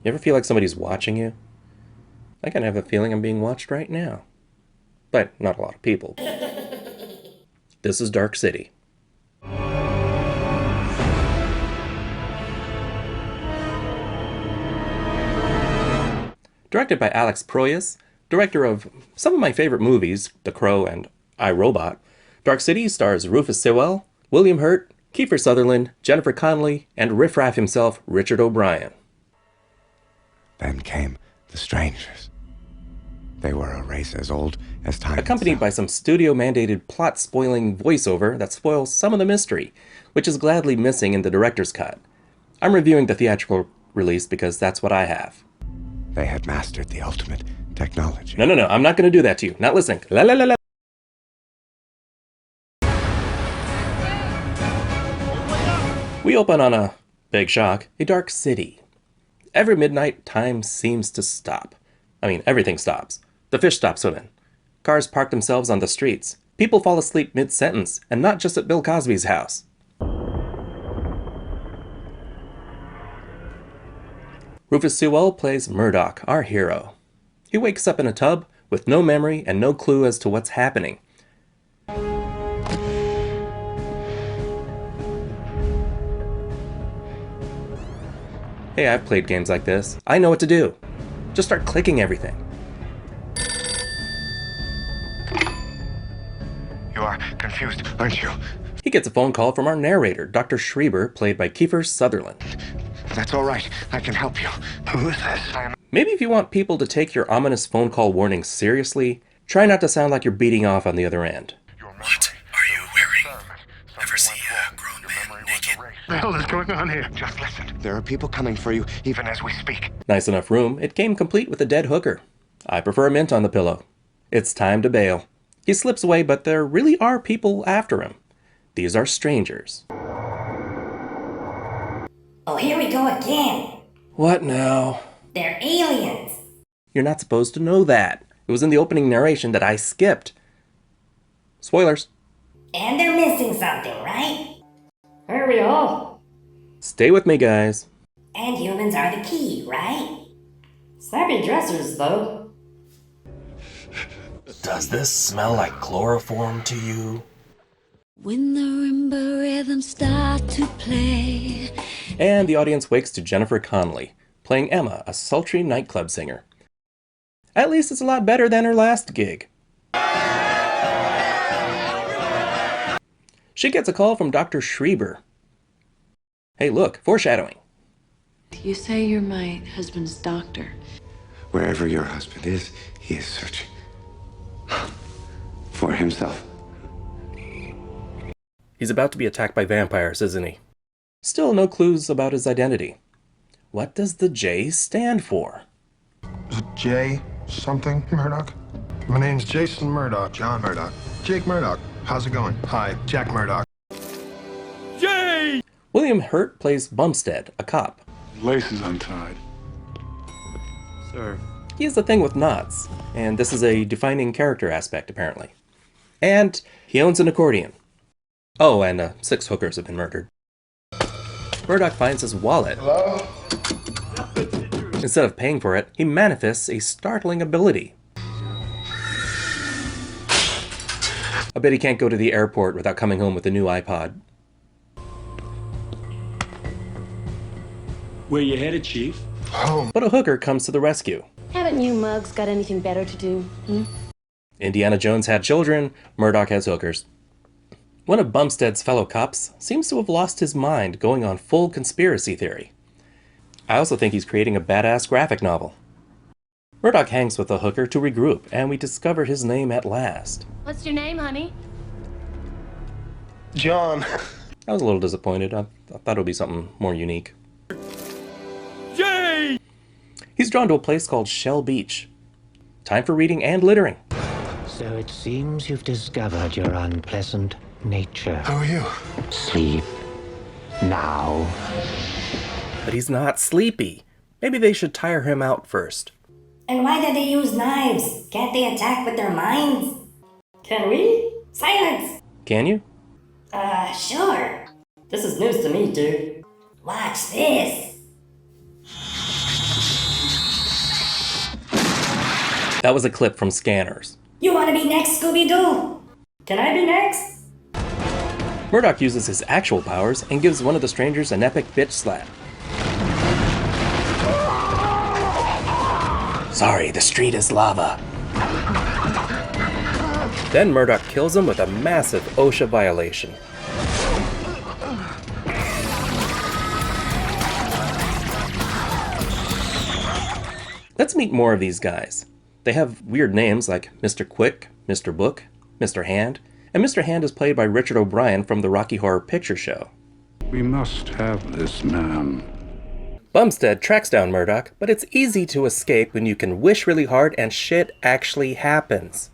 You ever feel like somebody's watching you? I kind of have a feeling I'm being watched right now. But not a lot of people. This is Dark City. Directed by Alex Proyas, director of some of my favorite movies, The Crow and I, Robot, Dark City stars Rufus Sewell, William Hurt, Kiefer Sutherland, Jennifer Connelly, and Riff Raff himself, Richard O'Brien. Then came the strangers. They were a race as old as time Accompanied itself. by some studio-mandated plot-spoiling voiceover that spoils some of the mystery, which is gladly missing in the director's cut. I'm reviewing the theatrical release because that's what I have. They had mastered the ultimate technology. No, I'm not going to do that to you. Not listening. La la la la. We open on a big shock, a dark city. Every midnight, time seems to stop. I mean, everything stops. The fish stop swimming. Cars park themselves on the streets. People fall asleep mid-sentence, and not just at Bill Cosby's house. Rufus Sewell plays Murdoch, our hero. He wakes up in a tub with no memory and no clue as to what's happening. Hey, I've played games like this. I know what to do. Just start clicking everything. You are confused, aren't you? He gets a phone call from our narrator, Dr. Schreiber, played by Kiefer Sutherland. That's all right. I can help you. Who is this? Maybe if you want people to take your ominous phone call warning seriously, try not to sound like you're beating off on the other end. What are you wearing? Ever see a grown man naked? What the hell is going on here? Just listen. There are people coming for you, even as we speak. Nice enough room, it came complete with a dead hooker. I prefer a mint on the pillow. It's time to bail. He slips away, but there really are people after him. These are strangers. Oh, here we go again. What now? They're aliens. You're not supposed to know that. It was in the opening narration that I skipped. Spoilers. And they're missing something, right? Are we all? Stay with me, guys. And humans are the key, right? Snappy dressers, though. Does this smell like chloroform to you? When the marimba rhythms start to play. And the audience wakes to Jennifer Connelly, playing Emma, a sultry nightclub singer. At least it's a lot better than her last gig. She gets a call from Dr. Schreiber. Hey, look, foreshadowing. You say you're my husband's doctor. Wherever your husband is, he is searching for himself. He's about to be attacked by vampires, isn't he? Still no clues about his identity. What does the J stand for? Is it J something, Murdoch? My name's Jason Murdoch. John Murdoch. Jake Murdoch. How's it going? Hi, Jack Murdoch. William Hurt plays Bumstead, a cop. Lace is untied. Sir. He has a thing with knots, and this is a defining character aspect, apparently. And he owns an accordion. Oh, and 6 hookers have been murdered. Murdoch finds his wallet. Hello? Instead of paying for it, he manifests a startling ability. I bet he can't go to the airport without coming home with a new iPod. Where you headed, Chief? Home. But a hooker comes to the rescue. Haven't you mugs got anything better to do? Indiana Jones had children, Murdoch has hookers. One of Bumstead's fellow cops seems to have lost his mind, going on full conspiracy theory. I also think he's creating a badass graphic novel. Murdoch hangs with the hooker to regroup, and we discover his name at last. What's your name, honey? John. I was a little disappointed. I thought it would be something more unique. Yay! He's drawn to a place called Shell Beach. Time for reading and littering. So it seems you've discovered your unpleasant nature. How are you? Sleep now. But he's not sleepy. Maybe they should tire him out first. And why did they use knives? Can't they attack with their minds? Can we? Silence! Can you? Sure. This is news to me, dude. Watch this. That was a clip from Scanners. You wanna be next, Scooby-Doo? Can I be next? Murdoch uses his actual powers and gives one of the strangers an epic bitch slap. Sorry, the street is lava. Then Murdoch kills him with a massive OSHA violation. Let's meet more of these guys. They have weird names like Mr. Quick, Mr. Book, Mr. Hand, and Mr. Hand is played by Richard O'Brien from the Rocky Horror Picture Show. We must have this man. Bumstead tracks down Murdoch, but it's easy to escape when you can wish really hard and shit actually happens.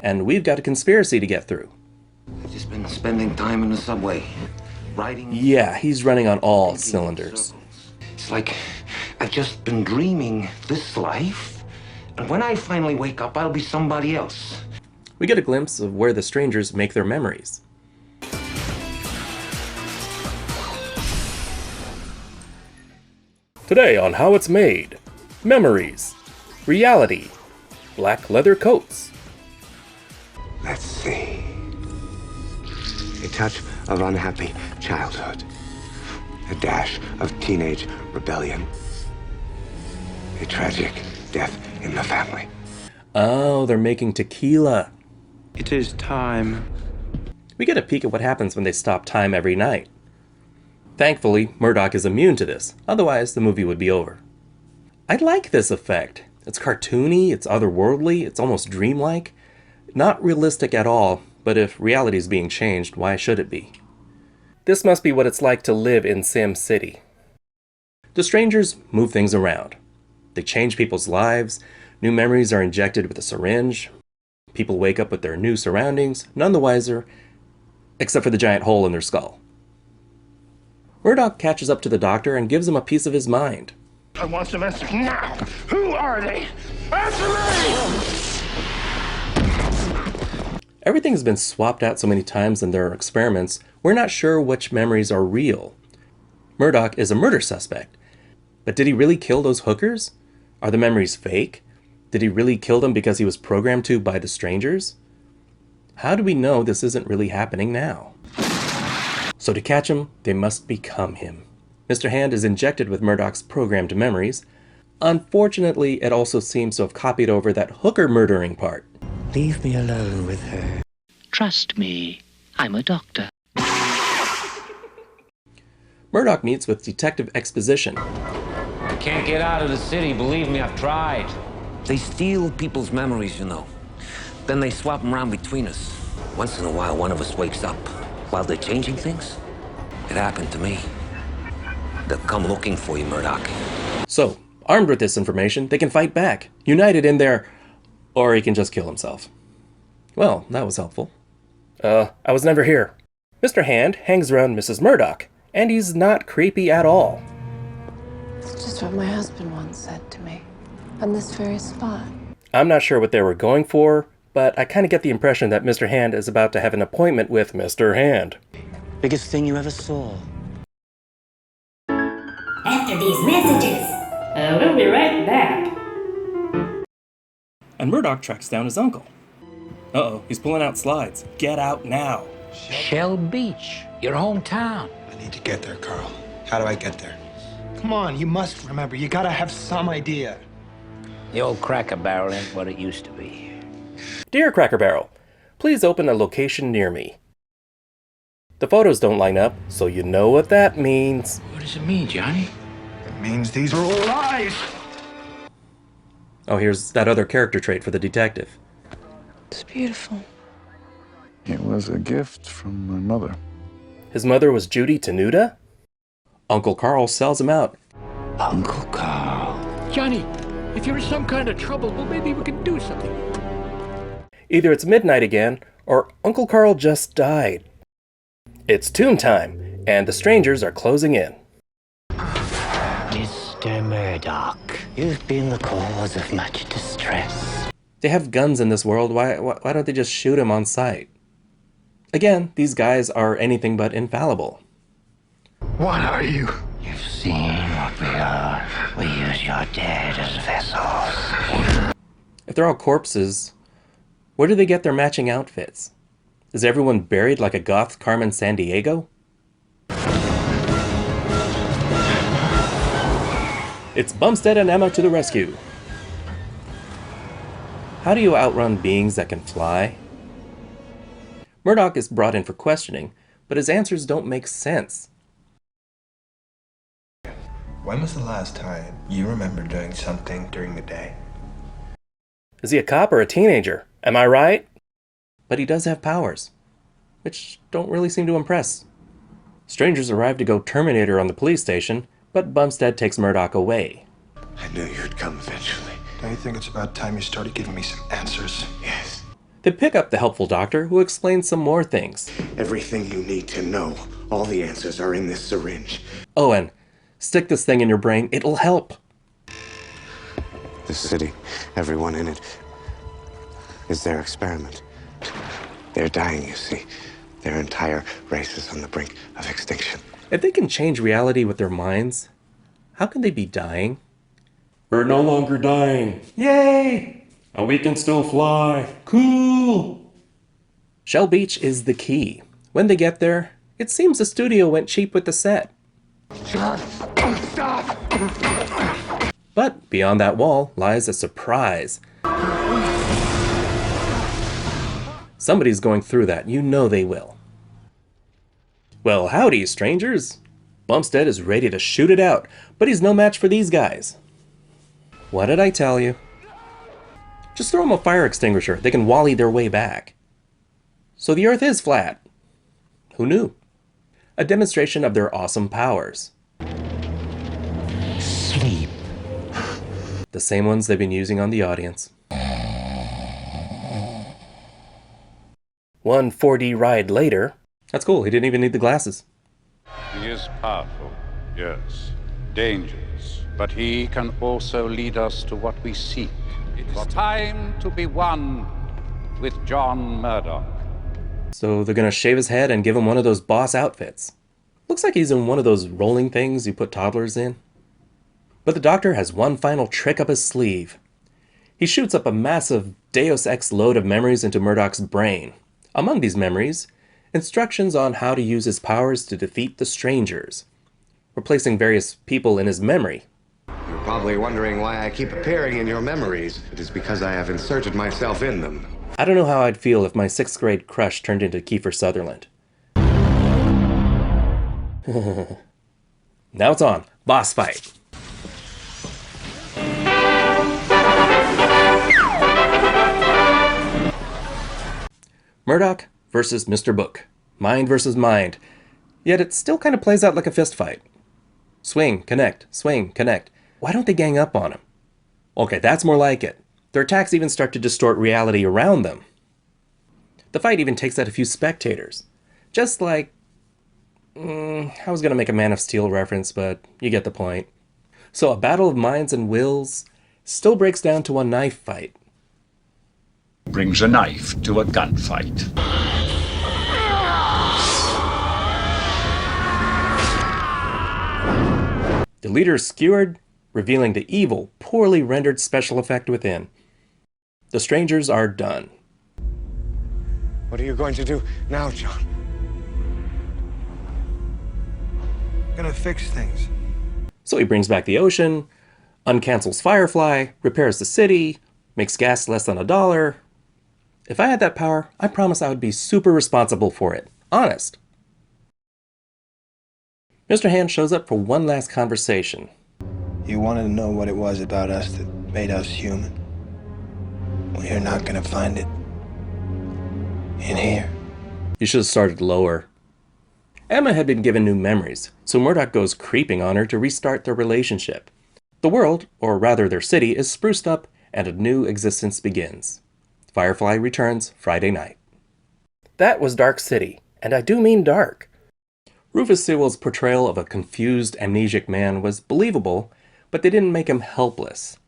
And we've got a conspiracy to get through. I've just been spending time in the subway, riding... Yeah, he's running on all cylinders. It's like I've just been dreaming this life, and when I finally wake up, I'll be somebody else. We get a glimpse of where the strangers make their memories. Today on How It's Made, memories, reality, black leather coats. Let's see. A touch of unhappy childhood. A dash of teenage rebellion. A tragic death in the family. Oh, they're making tequila. It is time. We get a peek at what happens when they stop time every night. Thankfully, Murdoch is immune to this, otherwise the movie would be over. I like this effect. It's cartoony, it's otherworldly, it's almost dreamlike. Not realistic at all, but if reality is being changed, why should it be? This must be what it's like to live in Sim City. The strangers move things around. They change people's lives, new memories are injected with a syringe, people wake up with their new surroundings, none the wiser, except for the giant hole in their skull. Murdoch catches up to the doctor and gives him a piece of his mind. I want some answers now. Who are they? Answer me! Everything has been swapped out so many times in their experiments, we're not sure which memories are real. Murdoch is a murder suspect. But did he really kill those hookers? Are the memories fake? Did he really kill them because he was programmed to by the strangers? How do we know this isn't really happening now? So to catch him, they must become him. Mr. Hand is injected with Murdoch's programmed memories. Unfortunately, it also seems to have copied over that hooker murdering part. Leave me alone with her. Trust me, I'm a doctor. Murdoch meets with Detective Exposition. I can't get out of the city, believe me, I've tried. They steal people's memories, you know. Then they swap them around between us. Once in a while, one of us wakes up while they're changing things. It happened to me. They'll come looking for you, Murdoch. So, armed with this information, they can fight back, united in their... Or he can just kill himself. Well, that was helpful. I was never here. Mr. Hand hangs around Mrs. Murdoch, and he's not creepy at all. It's just what my husband once said to me, on this very spot. I'm not sure what they were going for, but I kind of get the impression that Mr. Hand is about to have an appointment with Mr. Hand. Biggest thing you ever saw. After these messages. We'll be right back. And Murdoch tracks down his uncle. Uh-oh, he's pulling out slides. Get out now. Shell Beach, your hometown. I need to get there, Carl. How do I get there? Come on, you must remember. You gotta have some idea. The old Cracker Barrel ain't what it used to be. Dear Cracker Barrel, please open a location near me. The photos don't line up, so you know what that means. What does it mean, Johnny? It means these are all lies. Oh, here's that other character trait for the detective. It's beautiful. It was a gift from my mother. His mother was Judy Tenuta? Uncle Carl sells him out. Uncle Carl. Johnny, if you're in some kind of trouble, well, maybe we can do something. Either it's midnight again, or Uncle Carl just died. It's tomb time, and the strangers are closing in. Mr. Murdoch, you've been the cause of much distress. They have guns in this world, why don't they just shoot him on sight? Again, these guys are anything but infallible. What are you? You've seen what we are. We use your dead as vessels. If they're all corpses, where do they get their matching outfits? Is everyone buried like a goth Carmen Sandiego? It's Bumstead and Emma to the rescue. How do you outrun beings that can fly? Murdoch is brought in for questioning, but his answers don't make sense. When was the last time you remember doing something during the day? Is he a cop or a teenager? Am I right? But he does have powers, which don't really seem to impress. Strangers arrive to go Terminator on the police station, but Bumstead takes Murdoch away. I knew you'd come eventually. Don't you think it's about time you started giving me some answers? Yes. They pick up the helpful doctor, who explains some more things. Everything you need to know. All the answers are in this syringe. Oh, and stick this thing in your brain. It'll help. The city, everyone in it, is their experiment. They're dying, you see. Their entire race is on the brink of extinction. If they can change reality with their minds, how can they be dying? We're no longer dying. Yay! And we can still fly. Cool! Shell Beach is the key. When they get there, it seems the studio went cheap with the set. John, stop! But beyond that wall lies a surprise. Somebody's going through that. You know they will. Well, howdy, strangers. Bumstead is ready to shoot it out, but he's no match for these guys. What did I tell you? Just throw them a fire extinguisher. They can wally their way back. So the Earth is flat. Who knew? A demonstration of their awesome powers. Sleep. The same ones they've been using on the audience. One 4D ride later. That's cool, he didn't even need the glasses. He is powerful, yes, dangerous, but he can also lead us to what we seek. It is time to be one with John Murdoch. So they're gonna shave his head and give him one of those boss outfits. Looks like he's in one of those rolling things you put toddlers in. But the doctor has one final trick up his sleeve. He shoots up a massive Deus Ex load of memories into Murdoch's brain. Among these memories, instructions on how to use his powers to defeat the strangers, replacing various people in his memory. You're probably wondering why I keep appearing in your memories. It is because I have inserted myself in them. I don't know how I'd feel if my 6th grade crush turned into Kiefer Sutherland. Now it's on. Boss fight. Murdoch versus Mr. Book. Mind versus mind. Yet it still kind of plays out like a fist fight. Swing, connect, swing, connect. Why don't they gang up on him? Okay, that's more like it. Their attacks even start to distort reality around them. The fight even takes out a few spectators. Just like... I was going to make a Man of Steel reference, but you get the point. So a battle of minds and wills still breaks down to a knife fight. Brings a knife to a gunfight. The leader is skewered, revealing the evil, poorly rendered special effect within. The strangers are done. What are you going to do now, John? Gonna fix things. So he brings back the ocean, uncancels Firefly, repairs the city, makes gas less than $1. If I had that power, I promise I would be super responsible for it. Honest. Mr. Hand shows up for one last conversation. You wanted to know what it was about us that made us human. Well, you're not gonna find it in here. You should have started lower. Emma had been given new memories, so Murdoch goes creeping on her to restart their relationship. The world, or rather their city, is spruced up and a new existence begins. Firefly returns Friday night. That was Dark City, and I do mean dark. Rufus Sewell's portrayal of a confused, amnesic man was believable, but they didn't make him helpless.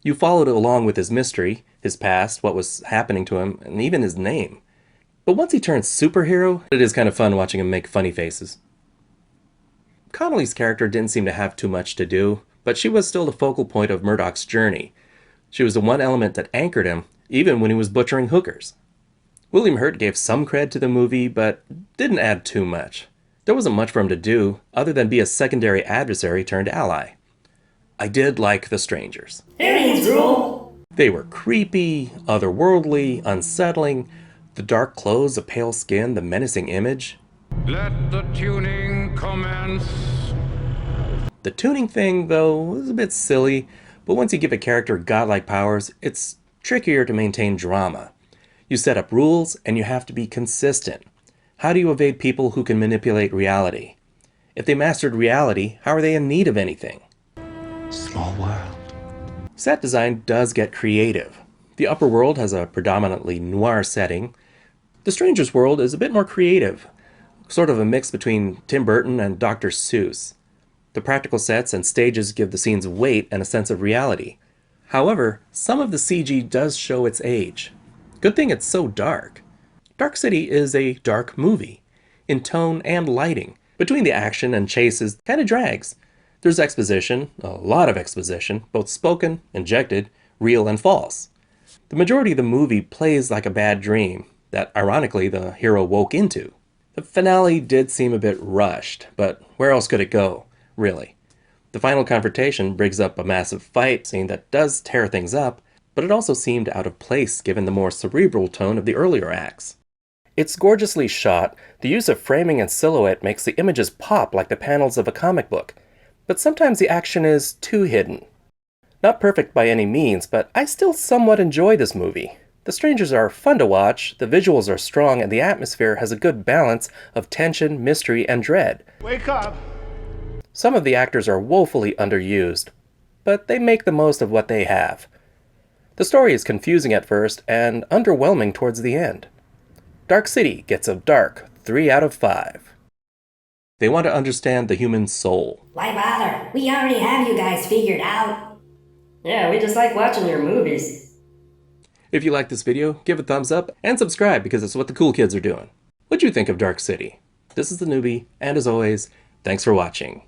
You followed along with his mystery, his past, what was happening to him, and even his name. But once he turns superhero, it is kind of fun watching him make funny faces. Connolly's character didn't seem to have too much to do, but she was still the focal point of Murdoch's journey. She was the one element that anchored him, even when he was butchering hookers. William Hurt gave some cred to the movie, but didn't add too much. There wasn't much for him to do, other than be a secondary adversary turned ally. I did like the strangers. Aliens rule! They were creepy, otherworldly, unsettling. The dark clothes, the pale skin, the menacing image. Let the tuning commence. The tuning thing, though, was a bit silly, but once you give a character godlike powers, it's trickier to maintain drama. You set up rules, and you have to be consistent. How do you evade people who can manipulate reality? If they mastered reality, how are they in need of anything? Small world. Set design does get creative. The upper world has a predominantly noir setting. The Stranger's world is a bit more creative, sort of a mix between Tim Burton and Dr. Seuss. The practical sets and stages give the scenes weight and a sense of reality. However, some of the CG does show its age. Good thing it's so dark. Dark City is a dark movie, in tone and lighting. Between the action and chases, kind of drags. There's exposition, a lot of exposition, both spoken, injected, real and false. The majority of the movie plays like a bad dream that, ironically, the hero woke into. The finale did seem a bit rushed, but where else could it go, really? The final confrontation brings up a massive fight scene that does tear things up, but it also seemed out of place given the more cerebral tone of the earlier acts. It's gorgeously shot, the use of framing and silhouette makes the images pop like the panels of a comic book, but sometimes the action is too hidden. Not perfect by any means, but I still somewhat enjoy this movie. The Strangers are fun to watch, the visuals are strong, and the atmosphere has a good balance of tension, mystery, and dread. Wake up! Some of the actors are woefully underused, but they make the most of what they have. The story is confusing at first and underwhelming towards the end. Dark City gets a dark 3 out of 5. They want to understand the human soul. Why bother? We already have you guys figured out. Yeah, we just like watching your movies. If you like this video, give it a thumbs up and subscribe because it's what the cool kids are doing. What'd you think of Dark City? This is theNewBee, and as always, thanks for watching.